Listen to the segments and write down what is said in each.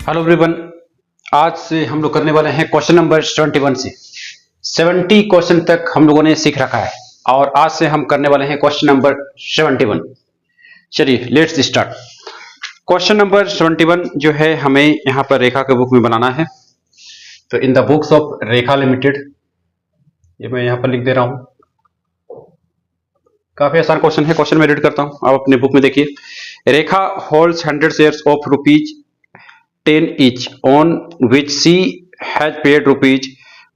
Hello everyone. आज से हम लोग करने वाले हैं क्वेश्चन नंबर 71 से 70 क्वेश्चन तक हम लोगों ने सीख रखा है और आज से हम करने वाले हैं क्वेश्चन नंबर 71। चलिए लेट्स स्टार्ट। क्वेश्चन नंबर 71 जो है हमें यहाँ पर रेखा के बुक में बनाना है। तो in the books of Rekha limited, ये मैं यहाँ पर लिख दे रहा हूँ। काफी आसान क्वेश्चन है, क्वेश्चन में रीड करता हूँ, आप अपने बुक में देखिए। Rekha holds 100 shares of rupees 10 each on which she has paid rupees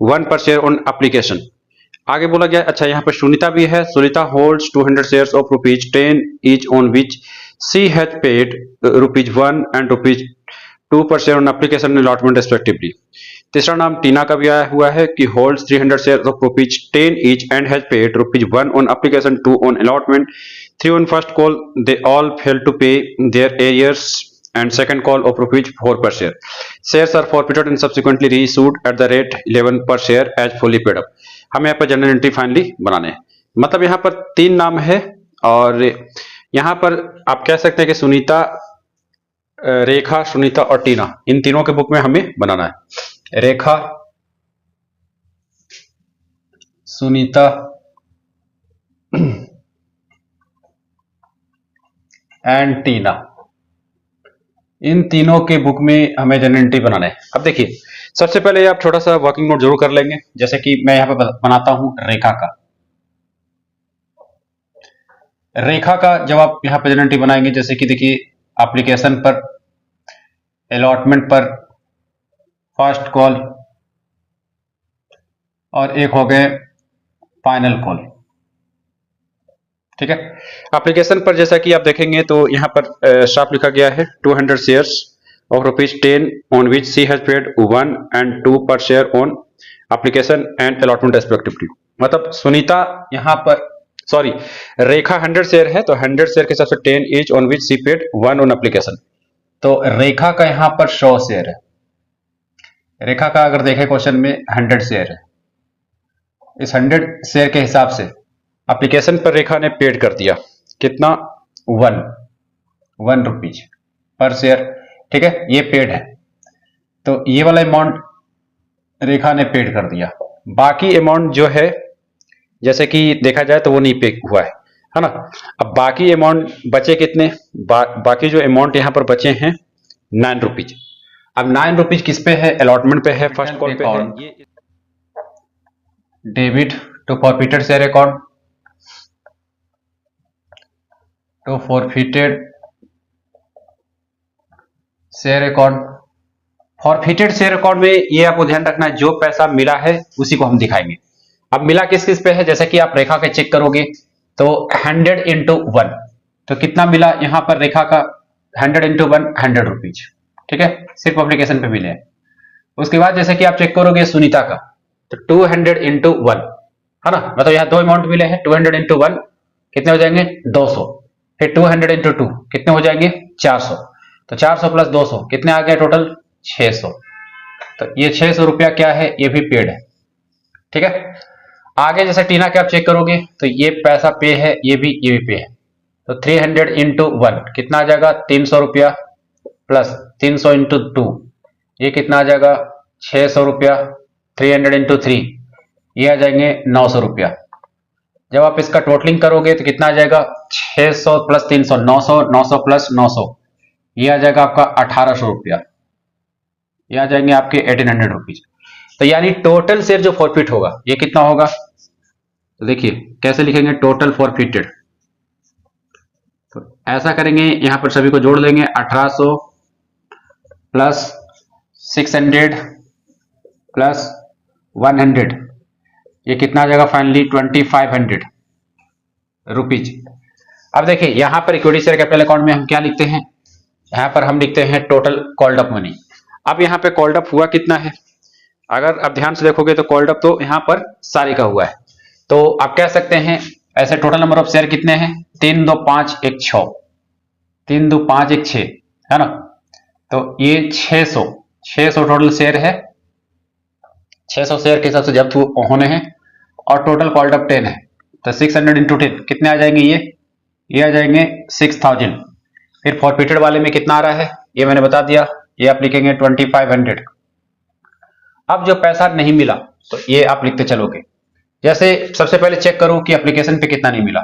1 per share on application। आगे बोला गया, अच्छा यहाँ पर सुनीता भी है। Sunita holds 200 shares of rupees 10 each on which she has paid rupees 1 and rupees 2 per share on application and allotment respectively। तीसरा नाम टीना का भी आया हुआ है कि holds 300 shares of rupees 10 each and has paid rupees 1 on application, 2 on allotment, 3 on first call। They all failed to pay their arrears and second call of rupees 4 per share। Shares are forfeited and subsequently reissued at the rate 11 per share as fully paid up। हमें यहाँ पर general entry finally बनाने हैं। मतलब यहाँ पर 3 नाम है और यहाँ पर आप कह सकते हैं कि सुनीता, रेखा, सुनीता और टीना, इन तीनों के बुक में हमें बनाना है। रेखा, सुनीता एंड टीना, इन तीनों के बुक में हमें जनरल एंट्री बनाना है। अब देखिए, सबसे पहले आप छोटा सा वर्किंग नोट जरूर कर लेंगे। जैसे कि मैं यहां पर बनाता हूं रेखा का। रेखा का जब आप यहां पर जनरल एंट्री बनाएंगे, जैसे कि देखिए, एप्लीकेशन पर, अलॉटमेंट पर, फर्स्ट कॉल और एक हो गए फाइनल कॉल। ठीक है। एप्लीकेशन पर जैसा कि आप देखेंगे तो यहाँ पर साफ लिखा गया है 200 shares of ₹10 on which she has paid 1 and 2 per share on application and allotment respectively. मतलब सुनीता यहाँ पर, सॉरी, रेखा 100 शेयर है तो 100 शेयर के हिसाब से 10 each on which she paid 1 on application. तो रेखा का यहाँ पर 100 शेयर है। रेखा का अगर देखें क्वेश्चन में 100 शेयर है। इस 100 शेयर के हिसाब से एप्लीकेशन पर रेखा ने पेड कर दिया कितना, 1 रुपीज पर शेयर। ठीक है, ये पेड है तो ये वाला अमाउंट रेखा ने पेड कर दिया। बाकी अमाउंट जो है जैसे कि देखा जाए तो वो नहीं पे हुआ है ना। अब बाकी अमाउंट बचे कितने, बाकी जो अमाउंट यहां पर बचे हैं 9 रुपीज। अब 9 रुपीज किस पे है, अलॉटमेंट पे है, फर्स्ट कॉल पे है। Debit to forfeited share account, to forfeited share account. Forfeited share account में ये आपको ध्यान रखना है, जो पैसा मिला है उसी को हम दिखाएंगे। अब मिला किस किस पे है, जैसे कि आप रेखा के चेक करोगे तो 100 into 1, तो कितना मिला यहाँ पर रेखा का, 100 into 1 100 रुपीज। ठीक है, सिर्फ एप्लीकेशन पे मिले हैं। उसके बाद जैसे कि आप चेक करोगे सुनीता का तो 200 into 1 है ना। मतलब यहाँ 2 अमाउंट मिले हैं, 200 into 1 कितने हो जाएंगे, 200। फिर 200 into 2 कितने हो जाएंगे, 400। तो 400 प्लस 200 कितने आ गए टोटल, 600। तो ये 600 रुपया क्या है, ये भी पेड है। ठीक है। आगे जैसे टीना के आप चेक करोगे तो ये पैसा पे है, ये भी पे है। तो 300 into 1 कितना आ जाएगा, 300 रुपया, प्लस 300 into 2 ये कितना आ जाएगा, 600 रुपया। 300 into 3 ये आ जाएंगे 900 रुपया। जब आप इसका टोटलिंग करोगे तो कितना आ जाएगा, 600 प्लस 300 900, 900 प्लस 900 ये आ जाएगा आपका 1800 रुपया। ये आ जाएंगे आपके 1800 रुपीज। तो यानी टोटल शेयर जो फॉरफिट होगा ये कितना होगा, तो देखिए कैसे लिखेंगे, टोटल फॉरफिटेड। तो ऐसा करेंगे, यहां पर सभी को जोड़ लेंगे, 1800 प्लस 600 प्लस 100 ये कितना आ जाएगा फाइनली, 2500 रुपीज। अब देखिए यहां पर इक्विटी शेयर कैपिटल अकाउंट में हम क्या लिखते हैं, यहां पर हम लिखते हैं टोटल कॉल्ड अप मनी। अब यहां पे कॉल्ड अप हुआ कितना है, अगर आप ध्यान से देखोगे तो कॉल्ड अप तो यहां पर सारी का हुआ है। तो आप कह सकते हैं ऐसे टोटल नंबर ऑफ शेयर कितने हैं, 3 2 5 1 6, 3 2 5 1 6 है ना। तो ये 600 टोटल शेयर है। 600 शेयर के हिसाब से जब्त होने हैं और टोटल कॉल्ड अप 10 है। तो 600 into 10 कितने आ जाएंगे, ये आ जाएंगे 6000। फिर फॉरफिटेड वाले में कितना आ रहा है ये मैंने बता दिया, ये आप लिखेंगे 2500। अब जो पैसा नहीं मिला तो ये आप लिखते चलोगे। जैसे सबसे पहले चेक करो कि एप्लीकेशन पे कितना नहीं मिला।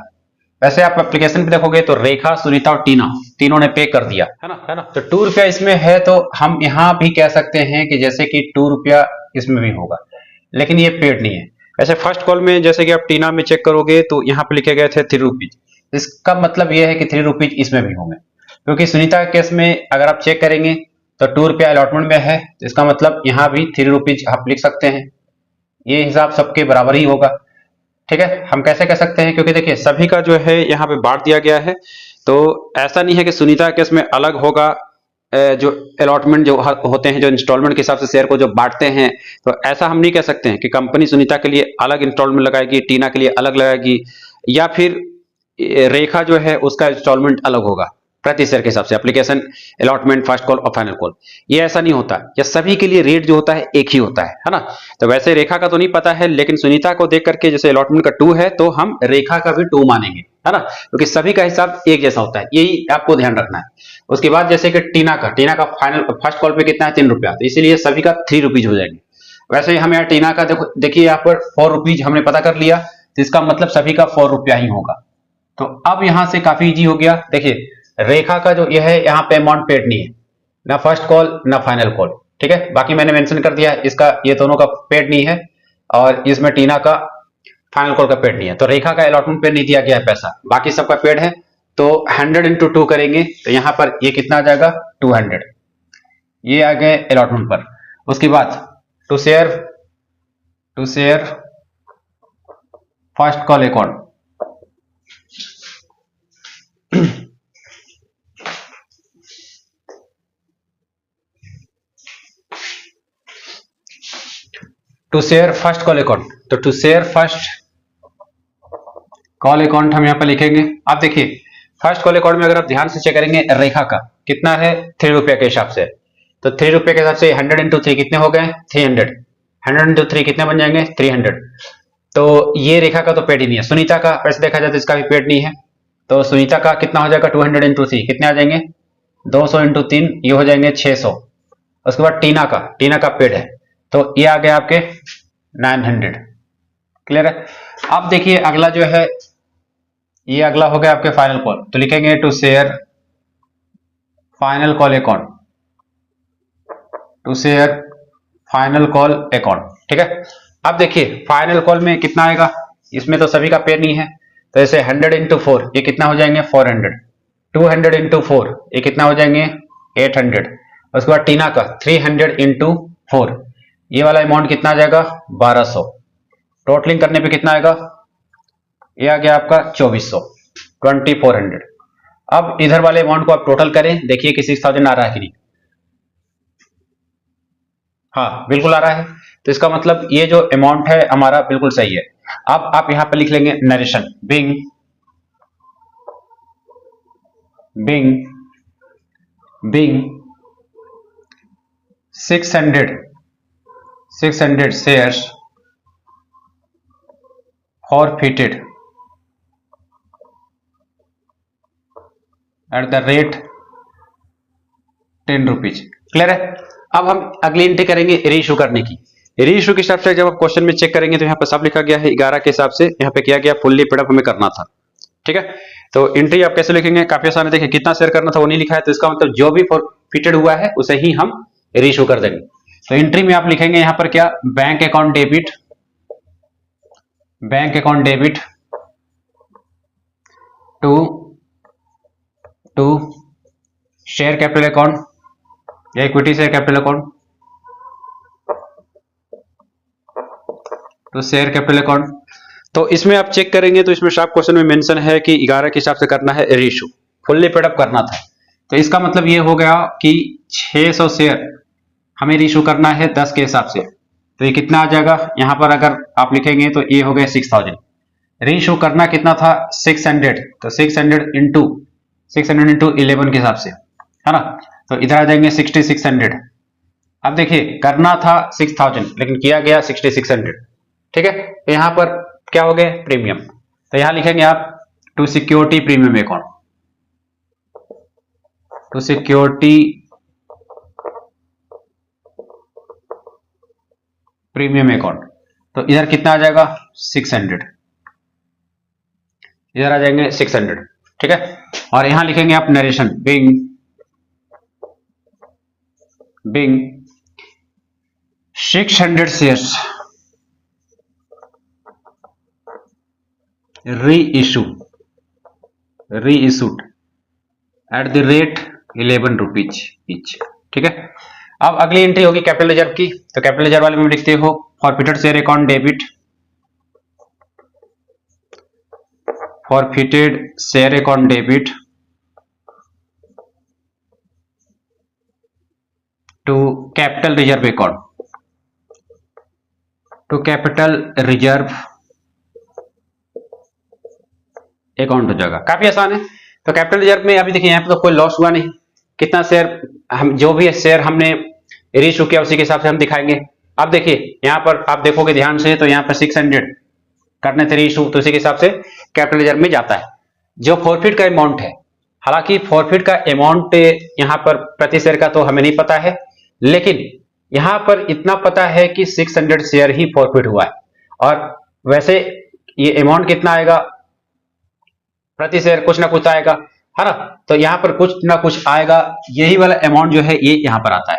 वैसे आप एप्लीकेशन पे देखोगे तो रेखा, सुनीता और टीना तीनों ने पे कर दिया है ना। तो 2 रुपया इसमें है, तो हम यहाँ भी कह सकते हैं कि जैसे कि 2 रुपया इसमें भी होगा, लेकिन ये पेड नहीं है। वैसे फर्स्ट कॉल में जैसे कि आप टीना में चेक करोगे तो यहाँ पे लिखे गए थे 3 रुपीज। इसका मतलब ये है कि 3 रुपीज इसमें भी होंगे, क्योंकि सुनीता के केस में अगर आप चेक करेंगे तो 2 रुपया अलॉटमेंट में है, तो इसका मतलब यहाँ भी 3 रुपीज आप लिख सकते हैं। ये हिसाब सबके बराबर ही होगा। ठीक है, हम कैसे कह सकते हैं, क्योंकि देखिए सभी का जो है यहाँ पे बांट दिया गया है, तो ऐसा नहीं है कि सुनीता के केस में अलग होगा। जो अलॉटमेंट जो होते हैं, जो इंस्टॉलमेंट के हिसाब से शेयर को जो बांटते हैं, तो ऐसा हम नहीं कह सकते हैं कि कंपनी सुनीता के लिए अलग इंस्टॉलमेंट लगाएगी, टीना के लिए अलग लगाएगी, या फिर रेखा जो है उसका इंस्टॉलमेंट अलग होगा प्रति शेयर के हिसाब से, एप्लीकेशन, अलॉटमेंट, फर्स्ट कॉल और फाइनल कॉल। ये ऐसा नहीं होता, ये सभी के लिए रेट जो होता है एक ही होता है ना। तो वैसे रेखा का तो नहीं पता है, लेकिन सुनीता को देख करके जैसे अलॉटमेंट का 2 है तो हम रेखा का भी 2 मानेंगे, है ना, क्योंकि सभी का हिसाब एक जैसा होता है, यही आपको ध्यान रखना है। उसके बाद जैसे कि टीना का फाइनल फर्स्ट कॉल पे कितना है, 3 रुपया, तो इसीलिए सभी का 3 रुपीज हो जाएंगे। वैसे ही हम यहाँ टीना का देखिए यहाँ पर 4 रुपीज हमने पता कर लिया, तो इसका मतलब सभी का 4 रुपया ही होगा। तो अब यहां से काफी इजी हो गया। देखिए रेखा का जो यह है, यहाँ पे अमाउंट पेड नहीं है, ना फर्स्ट कॉल ना फाइनल कॉल। ठीक है, बाकी मैंने मेंशन कर दिया इसका, ये दोनों का पेड नहीं है, और इसमें टीना का फाइनल कॉल का पेड नहीं है। तो रेखा का अलॉटमेंट पेड नहीं दिया गया है पैसा, बाकी सबका पेड है। तो 100 इंटू 2 करेंगे तो यहाँ पर ये कितना आ जाएगा, 200। ये आ गए अलॉटमेंट पर। उसके बाद to share first call account, to share first call account. तो to share first call account हम यहाँ पर लिखेंगे। आप देखिए फर्स्ट कॉल अकाउंट में अगर आप ध्यान से चेक करेंगे, रेखा का कितना है, 3 रुपये के हिसाब से। तो 3 रुपये के हिसाब से 100 इंटू 3 कितने हो गए, 300। 100 इंटू 3 कितने बन जाएंगे, 300। तो ये रेखा का तो पेड ही नहीं है। सुनीता का वैसे देखा जाए तो इसका भी पेड नहीं है, तो सुनीता का कितना हो जाएगा, 200 इंटू 3 कितने आ जाएंगे, 200 इंटू 3 ये हो जाएंगे 600। उसके बाद टीना का पेड है, तो ये आ गया आपके 900। क्लियर है। अब देखिए अगला जो है, ये अगला हो गया आपके फाइनल कॉल। तो लिखेंगे to share final call account, to share final call account. ठीक है, अब देखिए फाइनल कॉल में कितना आएगा, इसमें तो सभी का पेड नहीं है, तो ऐसे 100 इंटू 4 ये कितना हो जाएंगे, 400। 200 इंटू 4 ये कितना हो जाएंगे, 800। उसके बाद टीना का 300 इंटू 4 ये वाला अमाउंट कितना आ जाएगा, 1200। टोटलिंग करने पे कितना आएगा, ये आ गया आपका 2400, 2400। अब इधर वाले अमाउंट को आप टोटल करें, देखिए कि 6000 आ रहा है कि नहीं। हाँ बिल्कुल आ रहा है, तो इसका मतलब ये जो अमाउंट है हमारा बिल्कुल सही है। अब आप यहां पर लिख लेंगे narration, being 600 shares forfeited at the rate 10 rupees. Clear है। अब हम अगली एंट्री करेंगे रीइशू करने की। रीइशू के हिसाब से जब आप क्वेश्चन में चेक करेंगे तो यहाँ पर सब लिखा गया है 11 के हिसाब से, यहाँ पे किया गया फुल्ली पेड अप हमें करना था। ठीक है, तो एंट्री आप कैसे लिखेंगे, काफी आसान है। देखिए कितना शेयर करना था वो नहीं लिखा है, तो इसका मतलब जो भी फॉरफिटेड हुआ है उसे ही हम रीइशू कर देंगे। तो एंट्री में आप लिखेंगे यहाँ पर क्या, bank account debit to share capital account या इक्विटी शेयर कैपिटल अकाउंट, तो शेयर कैपिटल अकाउंट। तो इसमें आप चेक करेंगे तो इसमें शार्प क्वेश्चन में मेंशन है कि 11 के हिसाब से करना है रीइशू, फुल्ली पेड अप करना था। तो इसका मतलब ये हो गया कि 600 शेयर हमें रीइशू करना है 10 के हिसाब से। तो ये कितना आ जाएगा, यहां पर अगर आप लिखेंगे तो ये हो गया 6000। रीइशू करना कितना था, 600, तो 600 इंटू 11 के हिसाब से, है ना। तो इधर आ जाएंगे 6600। अब देखिए करना था 6000 लेकिन किया गया 6600। ठीक है, तो यहां पर क्या हो गए, प्रीमियम। तो यहां लिखेंगे आप to security premium account, to security premium account, तो इधर कितना आ जाएगा 600, इधर आ जाएंगे 600, ठीक है। और यहां लिखेंगे आप narration being 600 shares reissued at the rate 11 rupees each, ठीक है। अब अगली एंट्री होगी कैपिटल रिजर्व की, तो कैपिटल रिजर्व वाले में लिखते हो forfeited share account debit, forfeited share account debit to capital reserve account, to capital reserve account हो जाएगा। काफी आसान है। तो कैपिटल रिजर्व में अभी देखिए यहाँ पे तो कोई लॉस हुआ नहीं, कितना शेयर हम जो भी शेयर हमने रीइश्यू किया उसी के हिसाब से हम दिखाएंगे। अब देखिए यहाँ पर आप देखोगे ध्यान से, तो यहाँ पर 600 करने थे रीइश्यू, तो उसी के हिसाब से कैपिटल रिजर्व में जाता है। जो फॉरफिट का अमाउंट है, हालांकि फॉरफिट का अमाउंट यहाँ पर प्रति शेयर का तो हमें नहीं पता है, लेकिन यहाँ पर इतना पता है कि 600 शेयर ही फॉरफिट हुआ है। और वैसे ये अमाउंट कितना आएगा प्रति शेयर, कुछ ना कुछ आएगा, है ना। तो यहाँ पर कुछ ना कुछ आएगा, यही वाला अमाउंट जो है ये यहाँ पर आता है।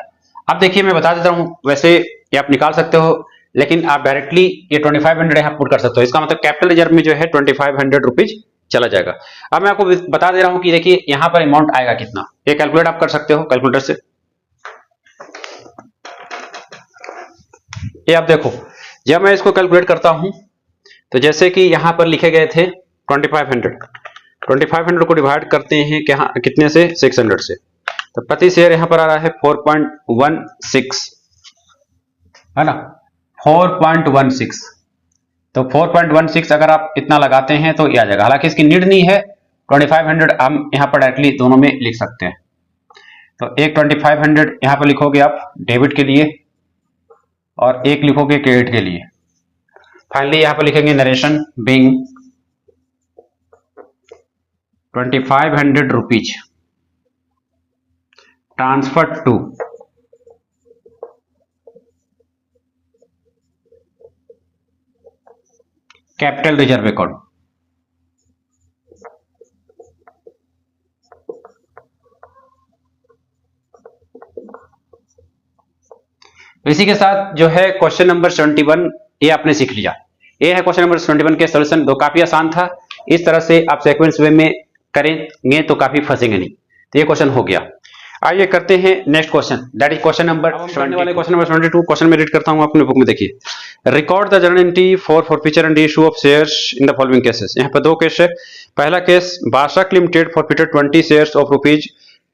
अब देखिए मैं बता देता हूँ, वैसे ये आप निकाल सकते हो, लेकिन आप डायरेक्टली ये 2500 यहाँ पुट कर सकते हो। इसका मतलब कैपिटल रिजर्व में जो है 2500 रुपीज चला जाएगा। अब मैं आपको बता दे रहा हूँ कि देखिए यहाँ पर अमाउंट आएगा कितना, ये कैलकुलेट आप कर सकते हो कैलकुलेटर से। ये आप देखो, जब मैं इसको कैलकुलेट करता हूं तो जैसे कि यहां पर लिखे गए थे 2500 को डिवाइड करते हैं कितने से 600 से, तो प्रति शेयर यहां पर आ रहा है 4.16, है ना 4.16। तो 4.16 अगर आप इतना लगाते हैं तो ये आ जाएगा। हालांकि इसकी नीड नहीं है, 2500 हम यहां पर डायरेक्टली दोनों में लिख सकते हैं। तो एक 2500 यहां पर लिखोगे आप डेबिट के लिए और एक लिखोगे क्रेडिट के लिए। फाइनली यहां पर लिखेंगे narration being 2500 rupees transfer to capital reserve account. इसी के साथ जो है क्वेश्चन नंबर 71 ये आपने सीख लिया। ये है क्वेश्चन नंबर 71 के सॉल्यूशन, दो काफी आसान था। इस तरह से आप सीक्वेंस वे में करेंगे तो काफी फंसेंगे नहीं। तो ये क्वेश्चन हो गया। आइए करते हैं next question, that is question number 72। Question में रीड करता हूं, अपने बुक में देखिए। Record the journal entry for forfeiture and issue of shares in the following cases. यहाँ पर दो केस है। पहला case, Basak limited forfeited 20 shares of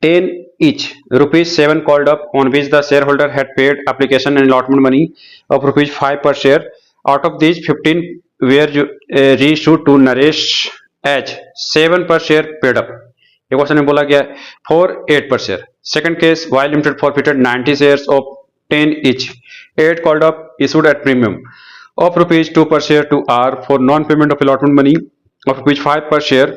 ₹10 each, ₹7 called up, on which the shareholder had paid application and allotment money of ₹5 per share. Out of these, 15 were reissued to Naresh as 7 per share paid up. ये question में बोला गया है for 8 per share. Second case, Y Limited forfeited 90 shares of 10 each. 8 called up, issued at premium of ₹2 per share to R for non-payment of allotment money of ₹5 per share,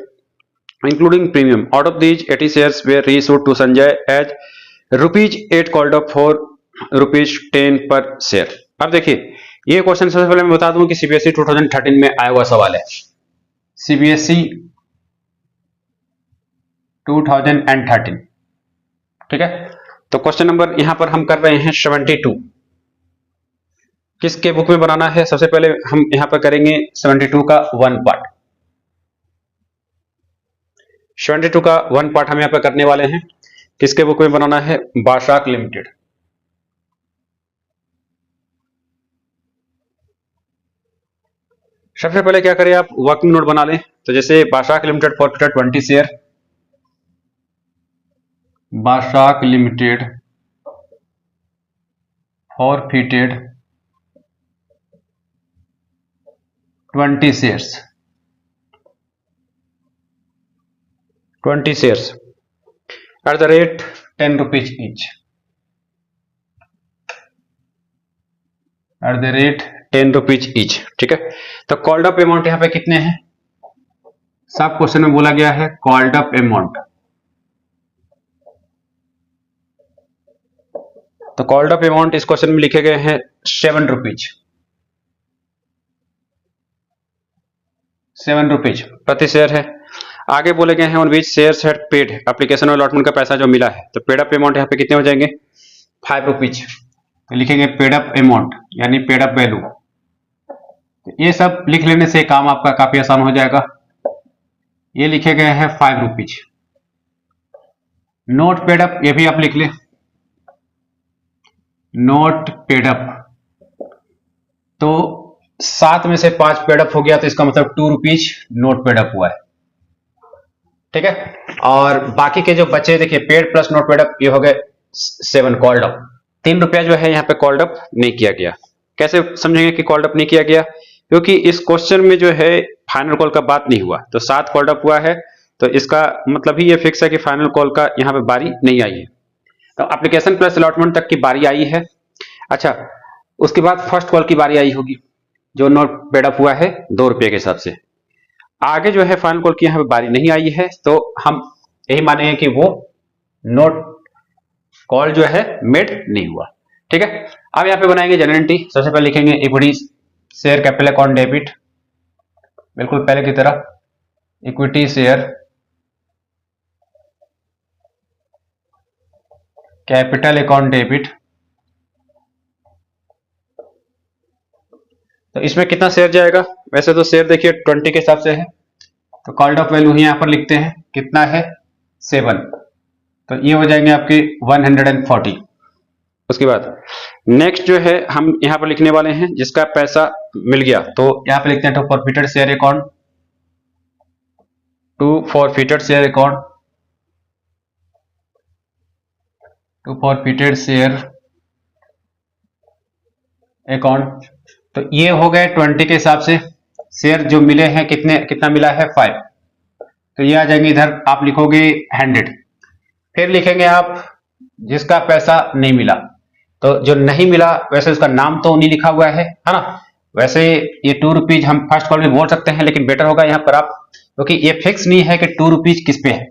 including premium. Out of these, 80 shares were reissued to Sanjay as ₹8 called up for ₹10 per share. अब देखिए ये question सबसे पहले मैं बता दूं कि CBSE 2013 में आया हुआ सवाल है। सीबीएसई 2013, ठीक है। तो क्वेश्चन नंबर यहां पर हम कर रहे हैं 72। किसके बुक में बनाना है? सबसे पहले हम यहां पर करेंगे 72 का वन पार्ट। 72 का वन पार्ट हम यहाँ पे करने वाले हैं। किसके बुक में बनाना है? बाशाक लिमिटेड। सबसे पहले क्या करें, आप वर्किंग नोट बना लें। तो जैसे Basak limited forfeited 20 share, Basak limited forfeited 20 shares, 20 shares at the rate 10 rupees each, at the rate 10 rupees each, ठीक है। तो कॉल्ड अप अमाउंट यहाँ पे कितने हैं? सब क्वेश्चन में बोला गया है कॉल्ड अप अमाउंट तो कॉल्ड अप अमाउंट इस क्वेश्चन में लिखे गए हैं 7 रुपीज, 7 रुपीज प्रति शेयर है। आगे बोले गए हैं on which shares had paid application और अलॉटमेंट का पैसा जो मिला है, तो पेड अप अमाउंट यहाँ पे कितने हो जाएंगे 5 रुपीज, तो लिखेंगे पेड अप अमाउंट यानी पेड अप वैल्यू। तो ये सब लिख लेने से काम आपका काफी आसान हो जाएगा। ये लिखे गए हैं 5 रुपीज। नोट पेड अप ये भी आप लिख ले, नोट पेड अप, तो 7 में से 5 पेड अप हो गया तो इसका मतलब 2 रुपीज नोट पेड अप हुआ है, ठीक है। और बाकी के जो बचे देखिए paid plus note paid up ये हो गए 7 कॉल्ड अप। 3 रुपया जो है यहाँ पे कॉल्ड अप नहीं किया गया। कैसे समझेंगे कि कॉल्ड अप नहीं किया गया, क्योंकि इस क्वेश्चन में जो है फाइनल कॉल का बात नहीं हुआ, तो 7 कॉल्ड अप हुआ है तो इसका मतलब ही ये फिक्स है कि फाइनल कॉल का यहाँ पे बारी नहीं आई है। तो एप्लीकेशन प्लस अलॉटमेंट तक की बारी आई है। अच्छा, उसके बाद फर्स्ट कॉल की बारी आई होगी जो नोट पेड अप हुआ है 2 रुपये के हिसाब से। आगे जो है फाइनल कॉल की यहाँ पे बारी नहीं आई है, तो हम यही मानेंगे कि वो नोट कॉल जो है मेड नहीं हुआ, ठीक है। अब यहाँ पे बनाएंगे जनरल एंट्री। सबसे पहले लिखेंगे equity share capital account debit, बिल्कुल पहले की तरह equity share capital account debit. तो इसमें कितना शेयर जाएगा, वैसे तो शेयर देखिए 20 के हिसाब से है, तो कॉल्ड अप वैल्यू यहां पर लिखते हैं कितना है 7, तो ये हो जाएंगे आपके 140। उसके बाद नेक्स्ट जो है हम यहां पर लिखने वाले हैं जिसका पैसा मिल गया, तो यहां पर लिखते हैं to forfeited share account, to forfeited share account, to forfeited share account. तो ये हो गए 20 के हिसाब से शेयर जो मिले हैं, कितना मिला है 5, तो ये आ जाएंगे इधर आप लिखोगे 100। फिर लिखेंगे आप जिसका पैसा नहीं मिला, तो जो नहीं मिला वैसे उसका नाम तो नहीं लिखा हुआ है ना। वैसे ये 2 रुपीज हम फर्स्ट कॉल में बोल सकते हैं, लेकिन बेटर होगा यहाँ पर आप, क्योंकि ये फिक्स नहीं है कि 2 रुपीज किस पे है,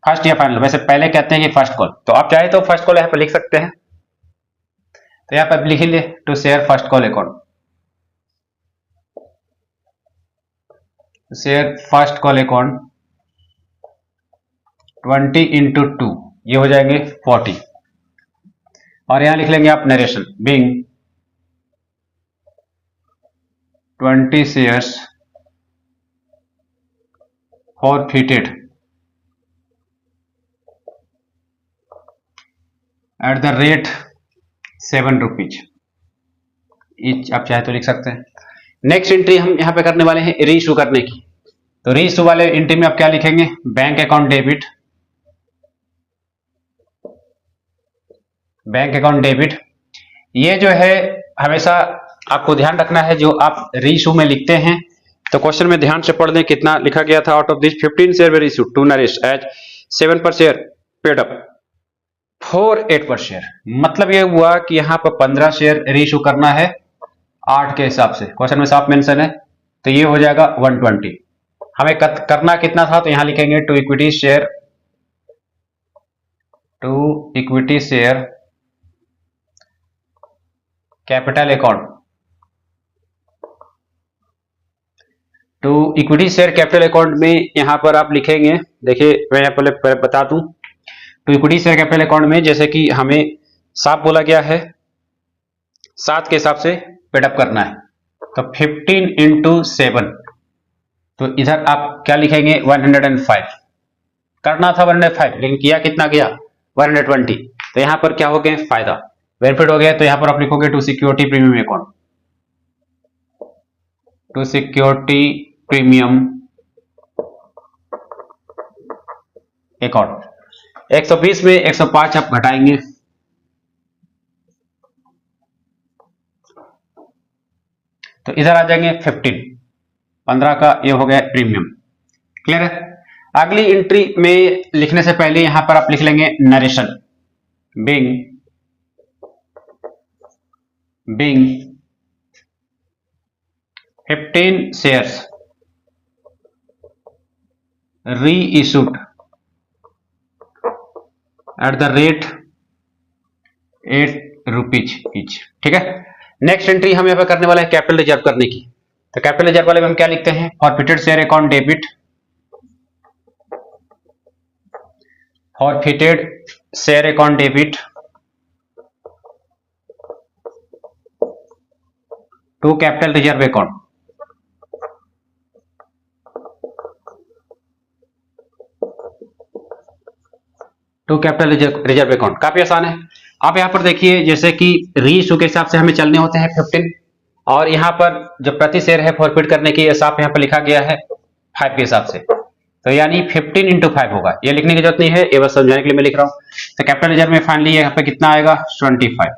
फर्स्ट या फाइनल। वैसे पहले कहते हैं कि फर्स्ट कॉल, तो आप चाहे तो फर्स्ट कॉल यहाँ पर लिख सकते हैं। तो यहाँ पर लिख ले to share first call account, share first call account 20 into 2, ये हो जाएंगे 40। और यहां लिख लेंगे आप narration being 20 shares forfeited eight the rate 7 rupees each, आप चाहे तो लिख सकते हैं। नेक्स्ट एंट्री हम यहां पे करने वाले हैं री इशू करने की। तो री इशू वाले एंट्री में आप क्या लिखेंगे, bank account debit, bank account debit. ये जो है हमेशा आपको ध्यान रखना है, जो आप री इशू में लिखते हैं तो क्वेश्चन में ध्यान से पढ़ दें कितना लिखा गया था। Out of this 15 share were issue to Naresh as 7 per share paid up for 8 पर शेयर। मतलब ये हुआ कि यहाँ पर 15 शेयर री इशू करना है 8 के हिसाब से, क्वेश्चन में साफ मेंशन है, तो ये हो जाएगा 120। हमें करना कितना था, तो यहां लिखेंगे to equity share, to equity share capital account, तो इक्विटी शेयर कैपिटल अकाउंट में यहां पर आप लिखेंगे, देखिए मैं यहाँ पहले बता दूं, तो इक्विटी शेयर कैपिटल अकाउंट में जैसे कि हमें साफ बोला गया है 7 के हिसाब से पेडअप करना है, तो 15 इंटू 7, तो इधर आप क्या लिखेंगे 105। करना था 105 लेकिन किया कितना गया 120, तो यहां पर क्या हो गए फायदा बेनिफिट हो गया, तो यहां पर आप लिखोगे to security premium account, to security premium account. 120 में 105 आप घटाएंगे, तो इधर आ जाएंगे 15 का ये हो गया प्रीमियम। क्लियर है। अगली एंट्री में लिखने से पहले यहां पर आप लिख लेंगे narration being 15 shares reissued eight the rate rupees each. ठीक है, नेक्स्ट एंट्री हम यहाँ पे करने वाले हैं कैपिटल रिजर्व करने की। तो कैपिटल रिजर्व वाले में हम क्या लिखते हैं, forfeited share account debit, forfeited share account debit to capital reserve account. To capital reserve account काफी आसान है। आप यहां पर देखिए, जैसे कि री इशू के हिसाब से हमें चलने होते हैं 15, और यहां पर जो प्रति शेयर है फॉरफिट करने की हिसाब यहां पर लिखा गया है 5 के हिसाब से, तो यानी 15 इंटू 5 होगा। ये लिखने की जरूरत नहीं है, ये बस समझाने के लिए मैं लिख रहा हूं। तो कैपिटल रिजर्व में फाइनली यहाँ पे कितना आएगा 25,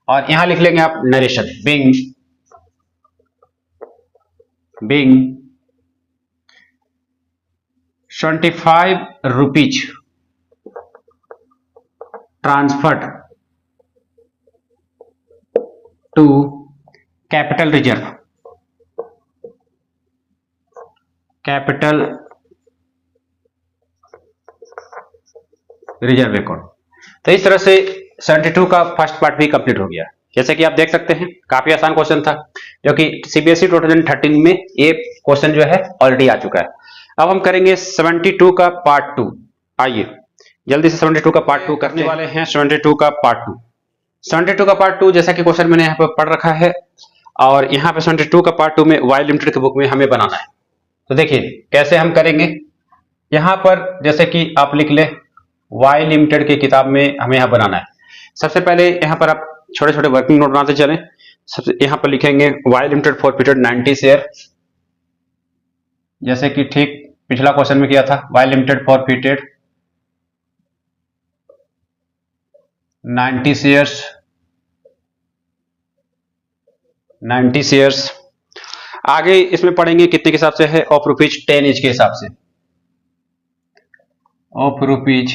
और यहां लिख लेंगे आप narration being 25 rupees transferred to capital reserve account. तो इस तरह से 72 का फर्स्ट पार्ट भी कंप्लीट हो गया। जैसे कि आप देख सकते हैं काफी आसान क्वेश्चन था, जो कि सीबीएसई 2013 में ये क्वेश्चन जो है ऑलरेडी आ चुका है। अब हम करेंगे 72 का पार्ट 2। आइए जल्दी से 72 का पार्ट 2 करने वाले हैं। 72 का पार्ट 2, 72 का पार्ट 2 जैसा कि क्वेश्चन मैंने यहाँ पर पढ़ रखा है, और यहाँ पे 72 का पार्ट 2 में वाई लिमिटेड की बुक में हमें बनाना है। तो देखिए कैसे हम करेंगे। यहाँ पर जैसे कि आप लिख ले वाई लिमिटेड की किताब में हमें यहाँ बनाना है। सबसे पहले यहाँ पर आप छोटे छोटे वर्किंग नोट बनाते चलें। सबसे यहाँ पर लिखेंगे वाई लिमिटेड फॉरफिटेड 90 शेयर, जैसे कि ठीक पिछला क्वेश्चन में किया था। Y limited forfeited 90 shares. आगे इसमें पढ़ेंगे कितने के हिसाब से है, ऑफ रुपीज 10 ईच के हिसाब से, ऑफ रुपीज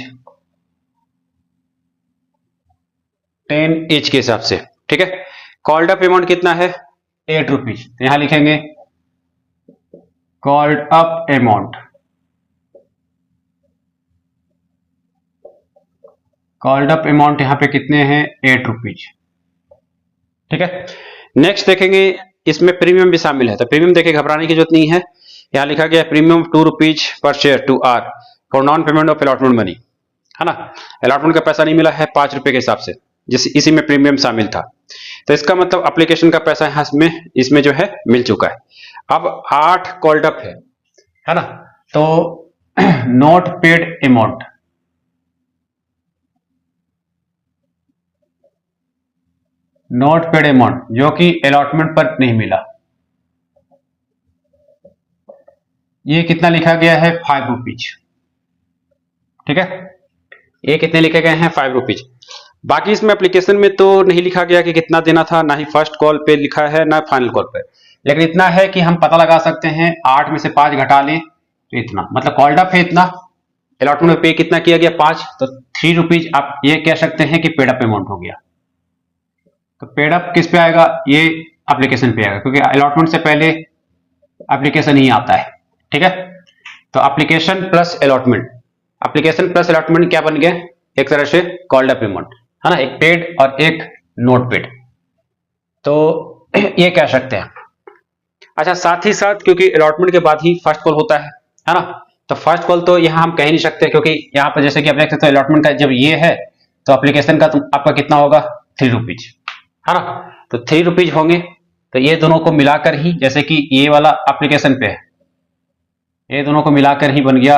10 ईच के हिसाब से। ठीक है, कॉल्ड अप अमाउंट कितना है 8 रुपीज, तो यहां लिखेंगे called up amount, called up amount यहां पे कितने हैं 8 रुपीज। ठीक है, नेक्स्ट देखेंगे इसमें प्रीमियम भी शामिल है। तो प्रीमियम देखे घबराने की जरूरत नहीं है, यहां लिखा गया premium 2 rupees per share to R for non payment of allotment money, है ना। अलॉटमेंट का पैसा नहीं मिला है 5 रुपए के हिसाब से, जिस इसी में प्रीमियम शामिल था। तो इसका मतलब एप्लीकेशन का पैसा यहाँ इसमें जो है मिल चुका है। अब 8 कॉल्ड अप है ना, तो not paid amount, not paid amount जो कि अलॉटमेंट पर नहीं मिला, ये कितना लिखा गया है 5 रुपीज। ठीक है, ये कितने लिखे गए हैं 5 रुपीज। बाकी इसमें एप्लीकेशन में तो नहीं लिखा गया कि कितना देना था, ना ही फर्स्ट कॉल पे लिखा है ना फाइनल कॉल पे, लेकिन इतना है कि हम पता लगा सकते हैं 8 में से 5 घटा लें तो इतना, मतलब कॉल्ड अप है इतना, अलॉटमेंट में पे कितना किया गया 5, तो 3 रुपीज आप ये कह सकते हैं कि पेड अप अमाउंट हो गया। तो पेड अप किस पे आएगा, ये एप्लीकेशन पे आएगा, क्योंकि अलॉटमेंट से पहले एप्लीकेशन ही आता है। ठीक है, तो application plus allotment, application plus allotment क्या बन गया, एक तरह से कॉल्ड अप अमाउंट, है ना, एक पेड और एक नोट पेड, तो ये कह सकते हैं। अच्छा, साथ ही साथ क्योंकि अलॉटमेंट के बाद ही फर्स्ट कॉल होता है ना, तो फर्स्ट कॉल तो यहाँ हम कह नहीं सकते, क्योंकि यहाँ पर जैसे कि आप देख सकते हो अलॉटमेंट का जब ये है तो एप्लीकेशन का आपका कितना होगा 3 रुपीज, है ना, तो 3 रुपीज होंगे। तो ये दोनों को मिलाकर ही, जैसे कि ये वाला एप्लीकेशन पे है, ये दोनों को मिलाकर ही बन गया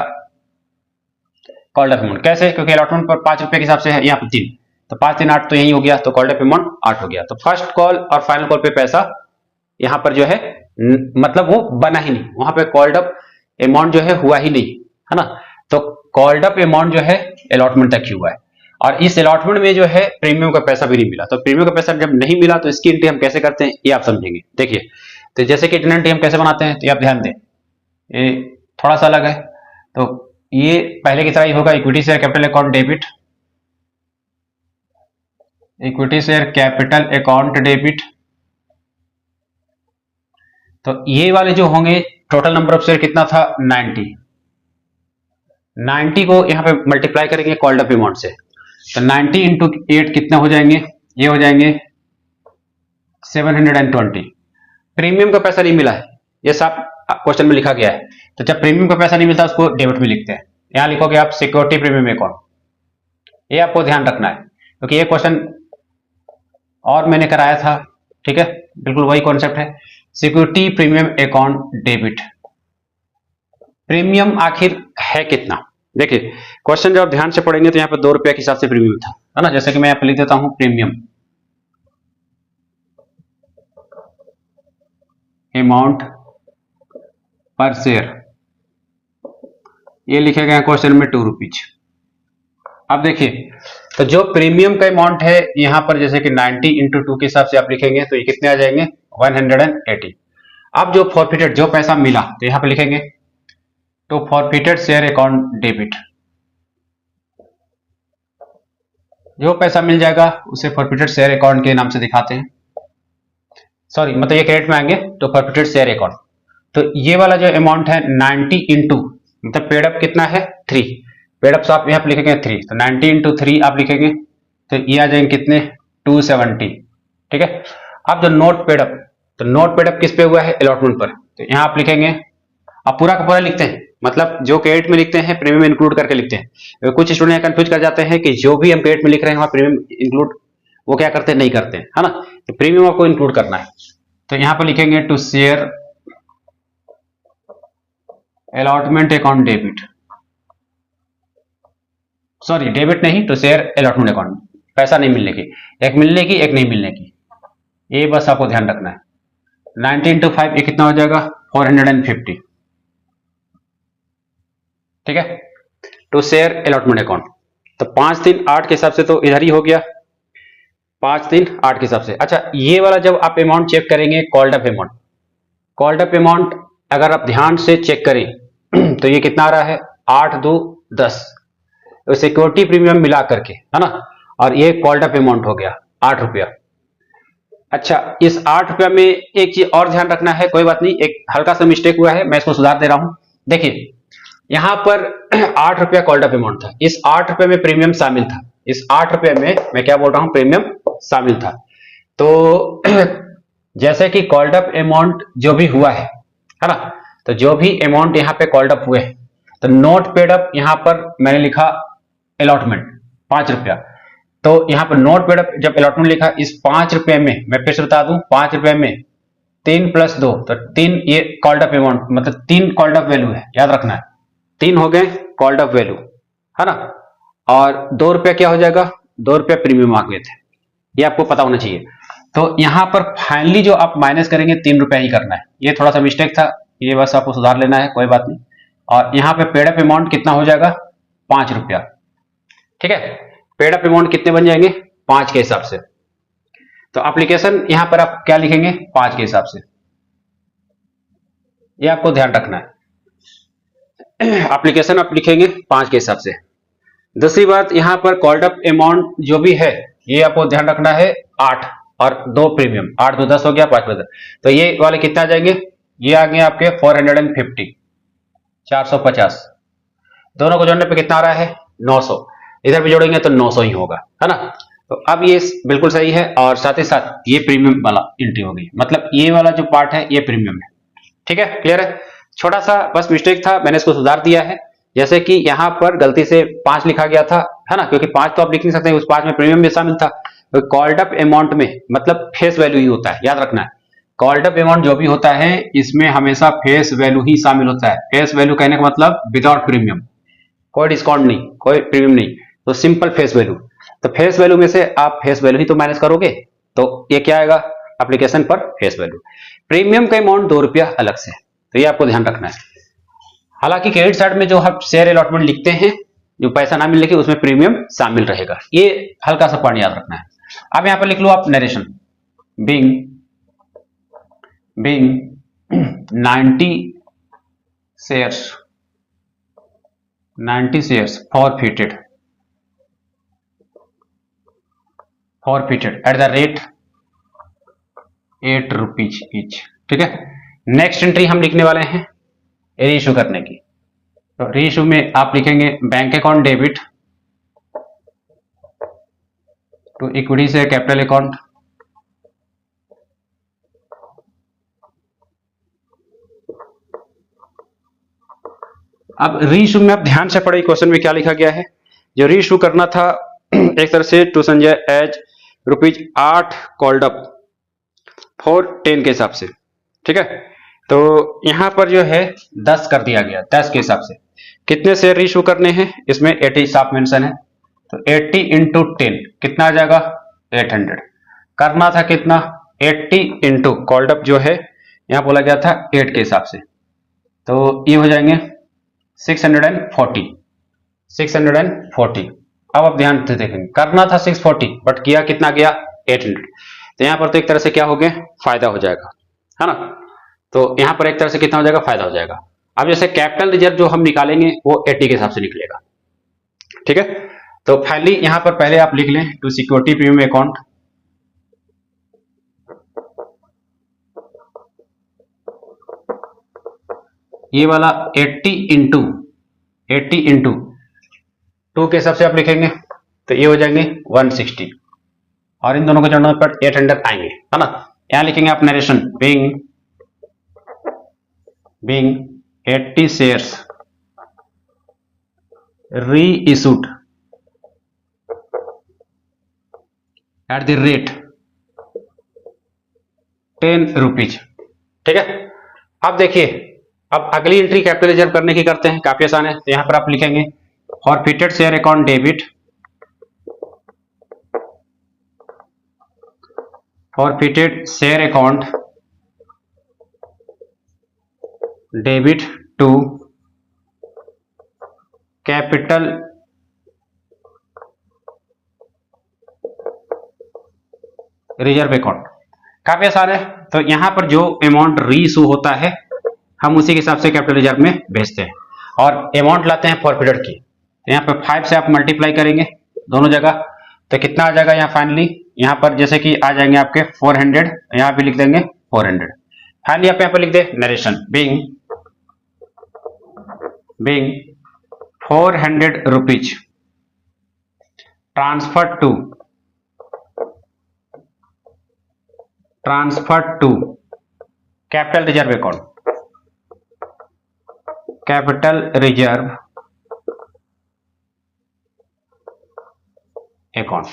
कॉल्ड अप अमाउंट। कैसे, क्योंकि अलॉटमेंट पर 5 रुपए के हिसाब से है, यहाँ पर 3, तो 5 3 8 तो यही हो गया, तो कॉल्ड अप अमाउंट 8 हो गया। तो फर्स्ट कॉल और फाइनल कॉल पे पैसा यहाँ पर जो है मतलब वो बना ही नहीं, वहां पे कॉल्ड अप अमाउंट जो है हुआ ही नहीं, है ना। तो कॉल्ड अप अमाउंट जो है अलॉटमेंट तक ही हुआ है, और इस अलॉटमेंट में जो है प्रीमियम का पैसा भी नहीं मिला। तो प्रीमियम का पैसा जब नहीं मिला तो इसकी एंट्री हम कैसे करते हैं ये आप समझेंगे। देखिए, तो जैसे कि एंट्री हम कैसे बनाते हैं, तो आप ध्यान दें, ये थोड़ा सा अलग है। तो ये पहले की तरह ही होगा, equity share capital account debit, equity share capital account debit. तो ये वाले जो होंगे, टोटल नंबर ऑफ शेयर कितना था 90, 90 को यहां पे मल्टीप्लाई करेंगे कॉल्ड अप अमाउंट से, तो 90 इंटू 8 कितने हो जाएंगे ये हो जाएंगे 720। प्रीमियम का पैसा नहीं मिला है, ये सब क्वेश्चन में लिखा गया है। तो जब प्रीमियम का पैसा नहीं मिलता उसको डेबिट में लिखते हैं। यहां लिखोगे आप सिक्योरिटी प्रीमियम अकाउंट, ये आपको ध्यान रखना है क्योंकि ये क्वेश्चन और मैंने कराया था। ठीक है, बिल्कुल वही कॉन्सेप्ट है, security premium account debit. Premium आखिर है कितना? देखिए क्वेश्चन जब ध्यान से पढ़ेंगे तो यहाँ पर 2 रुपए के हिसाब से प्रीमियम था, है ना। जैसे कि मैं यहाँ पर लिख देता हूं प्रीमियम अमाउंट पर शेयर, ये लिखे गए क्वेश्चन में 2 रुपीज। अब देखिए तो जो प्रीमियम का अमाउंट है यहां पर जैसे कि 90 इंटू 2 के हिसाब से आप लिखेंगे तो ये कितने आ जाएंगे 180। अब जो फॉरफिटेड जो पैसा मिला तो यहां पर लिखेंगे तो फॉरफिटेड शेयर अकाउंट डेबिट, जो पैसा मिल जाएगा उसे फॉरफिटेड शेयर अकाउंट के नाम से दिखाते हैं। सॉरी मतलब ये क्रेडिट में आएंगे तो फॉरफिटेड शेयर अकाउंट। तो ये वाला जो अमाउंट है 90 इंटू मतलब पेड अप कितना है 3, पेड अप आप यहाँ पे लिखेंगे 3, तो 90 इंटू 3 आप लिखेंगे तो ये आ जाएंगे कितने 270। ठीक है, अब जो नोट पेड अप, तो नोट पेड अप किस पे हुआ है अलॉटमेंट पर, तो यहाँ आप लिखेंगे, आप पूरा का पूरा लिखते हैं, मतलब जो क्रेडिट में लिखते हैं प्रीमियम इंक्लूड करके लिखते हैं। कुछ स्टूडेंट कंफ्यूज कर जाते हैं कि जो भी हम क्रेडिट में लिख रहे हैं वहां प्रीमियम इंक्लूड वो क्या करते हैं नहीं करते हैं, है ना। तो प्रीमियम आपको इंक्लूड करना है, तो यहां पर लिखेंगे to share allotment account debit, sorry debit नहीं तो शेयर अलॉटमेंट अकाउंट, पैसा नहीं मिलने की, एक मिलने की एक नहीं मिलने की, ये बस आपको ध्यान रखना है। 90 इंटू 5 ये कितना हो जाएगा 450। ठीक है, टू शेयर अलॉटमेंट अकाउंट, तो 5 3 8 के हिसाब से तो इधर ही हो गया 5 3 8 के हिसाब से। अच्छा ये वाला जब आप अमाउंट चेक करेंगे called up amount, called up amount अगर आप ध्यान से चेक करें तो ये कितना आ रहा है 8 2 10, सिक्योरिटी प्रीमियम मिला करके, है ना, और ये कॉल्ड अप अमाउंट हो गया 8 रुपया। अच्छा इस 8 रुपया में एक चीज और ध्यान रखना है, कोई बात नहीं एक हल्का सा मिस्टेक हुआ है मैं इसको सुधार दे रहा हूं। देखिए यहां पर 8 रुपया कॉल्ड अप अमाउंट था, इस 8 रुपये में प्रीमियम शामिल था, इस 8 रुपये में मैं क्या बोल रहा हूं प्रीमियम शामिल था। तो जैसे कि कॉल्ड अप अमाउंट जो भी हुआ है ना, तो जो भी अमाउंट यहाँ पे कॉल्ड अप हुए तो नोट पेड अप यहाँ पर मैंने लिखा अलॉटमेंट 5 रुपया, तो यहाँ पर नोट पेड अप जब अलॉटमेंट लिखा इस 5 रुपये में मैं फिर से बता दूं 5 रुपये में 3 + 2 तो 3 ये कॉल्ड अप अमाउंट मतलब 3 कॉल्ड अप वैल्यू है, याद रखना है 3 हो गए कॉल्ड अप वैल्यू, है ना, और 2 रुपया क्या हो जाएगा 2 रुपया प्रीमियम आ गए थे, ये आपको पता होना चाहिए। तो यहां पर फाइनली जो आप माइनस करेंगे 3 रुपया ही करना है, ये थोड़ा सा मिस्टेक था, ये बस आपको सुधार लेना है, कोई बात नहीं। और यहाँ पे पेड अप अमाउंट कितना हो जाएगा 5 रुपया। ठीक है, पेड अप अमाउंट कितने बन जाएंगे 5 के हिसाब से, तो एप्लीकेशन यहां पर आप क्या लिखेंगे 5 के हिसाब से, ये आपको ध्यान रखना है। एप्लीकेशन आप लिखेंगे 5 के हिसाब से। दूसरी बात यहां पर कॉल्ड अप अमाउंट जो भी है ये आपको ध्यान रखना है 8 और 2 प्रीमियम, 8 2 10 हो गया 5 10, तो ये वाले कितना आ जाएंगे, ये आ गए आपके 450 450, दोनों को जोड़ने पे कितना आ रहा है 900, इधर भी जोड़ेंगे तो 900 ही होगा, है ना। तो अब ये बिल्कुल सही है, और साथ ही साथ ये प्रीमियम वाला एंट्री हो गई, मतलब ये वाला जो पार्ट है ये प्रीमियम है। ठीक है, क्लियर है, छोटा सा बस मिस्टेक था, मैंने इसको सुधार दिया है। जैसे कि यहां पर गलती से 5 लिखा गया था, है ना, क्योंकि 5 तो आप लिख नहीं सकते, उस 5 में प्रीमियम भी शामिल था। तो कॉल्ड अप अमाउंट में मतलब फेस वैल्यू ही होता है, याद रखना है, कॉल्ड अप अमाउंट जो भी होता है इसमें हमेशा फेस वैल्यू ही शामिल होता है। फेस वैल्यू कहने का मतलब विदाउट प्रीमियम, कोई डिस्काउंट नहीं, कोई प्रीमियम नहीं, तो सिंपल फेस वैल्यू। तो फेस वैल्यू में से आप फेस वैल्यू ही तो माइनस करोगे, तो ये क्या आएगा एप्लीकेशन पर फेस वैल्यू। प्रीमियम का अमाउंट 2 रुपया अलग से, तो ये आपको ध्यान रखना है। हालांकि क्रेडिट साइड में जो हम शेयर अलॉटमेंट लिखते हैं जो पैसा ना मिलने के उसमें प्रीमियम शामिल रहेगा, ये हल्का सा पॉइंट याद रखना है। अब यहां पर लिख लो आप narration, being 90 shares forfeited at the rate 8 rupees each. ठीक है, नेक्स्ट एंट्री हम लिखने वाले हैं रीइश्यू करने की, तो रीइश्यू में आप लिखेंगे bank account debit to equity से कैपिटल अकाउंट, अब रीइशू में आप ध्यान से पढ़े क्वेश्चन में क्या लिखा गया है। जो रीइशू करना था एक तरह से to Sanjay as ₹8 called up for 10 के हिसाब से, ठीक है। तो यहां पर जो है 10 कर दिया गया, 10 के हिसाब से कितने शेयर रीइशू करने हैं, इसमें 80 साफ मेंशन है, तो 80 इंटू 10 कितना आ जाएगा 800। करना था कितना 80 इंटू कॉल्ड अप जो है यहां बोला गया था 8 के हिसाब से, तो ये हो जाएंगे 640। अब आप ध्यान से देखेंगे, करना था 640 बट किया कितना गया 800, तो यहां पर तो एक तरह से क्या हो गया फायदा हो जाएगा, है ना। तो यहां पर एक तरह से कितना हो जाएगा फायदा हो जाएगा। अब जैसे कैपिटल रिजर्व जो हम निकालेंगे वो 80 के हिसाब से निकलेगा, ठीक है। तो फाइनली यहां पर पहले आप लिख लें टू सिक्योरिटी प्रीमियम अकाउंट, ये वाला 80 इंटू 2 के हिसाब से आप लिखेंगे तो ये हो जाएंगे 160, और इन दोनों को जोड़ने पर 800 आएंगे, है ना। यहां लिखेंगे आप narration being 80 shares reissued at the rate 10 rupees, ठीक है। अब देखिए, अब अगली एंट्री कैपिटल रिजर्व करने की करते हैं, काफी आसान है। तो यहां पर आप लिखेंगे forfeited share account debit, forfeited share account debit to capital reserve account. काफी आसान है। तो यहां पर जो अमाउंट रीइशू होता है हम उसी के हिसाब से कैपिटल रिजर्व में भेजते हैं, और अमाउंट लाते हैं फॉरफिटेड की। तो यहाँ पर 5 से आप मल्टीप्लाई करेंगे दोनों जगह, तो कितना आ जाएगा यहाँ फाइनली, यहाँ पर जैसे कि आ जाएंगे आपके 400, यहाँ भी लिख देंगे 400। फाइनली आप यहाँ पर लिख दे narration being 400 rupees transferred to capital reserve account, capital reserve account,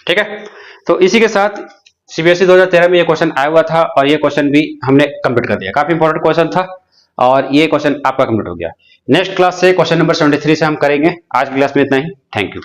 ठीक है। तो इसी के साथ सीबीएसई 2013 में ये क्वेश्चन आया हुआ था, और ये क्वेश्चन भी हमने कंप्लीट कर दिया। काफी इंपॉर्टेंट क्वेश्चन था और ये क्वेश्चन आपका कंप्लीट हो गया। नेक्स्ट क्लास से क्वेश्चन नंबर 73 से हम करेंगे। आज की क्लास में इतना ही। Thank you.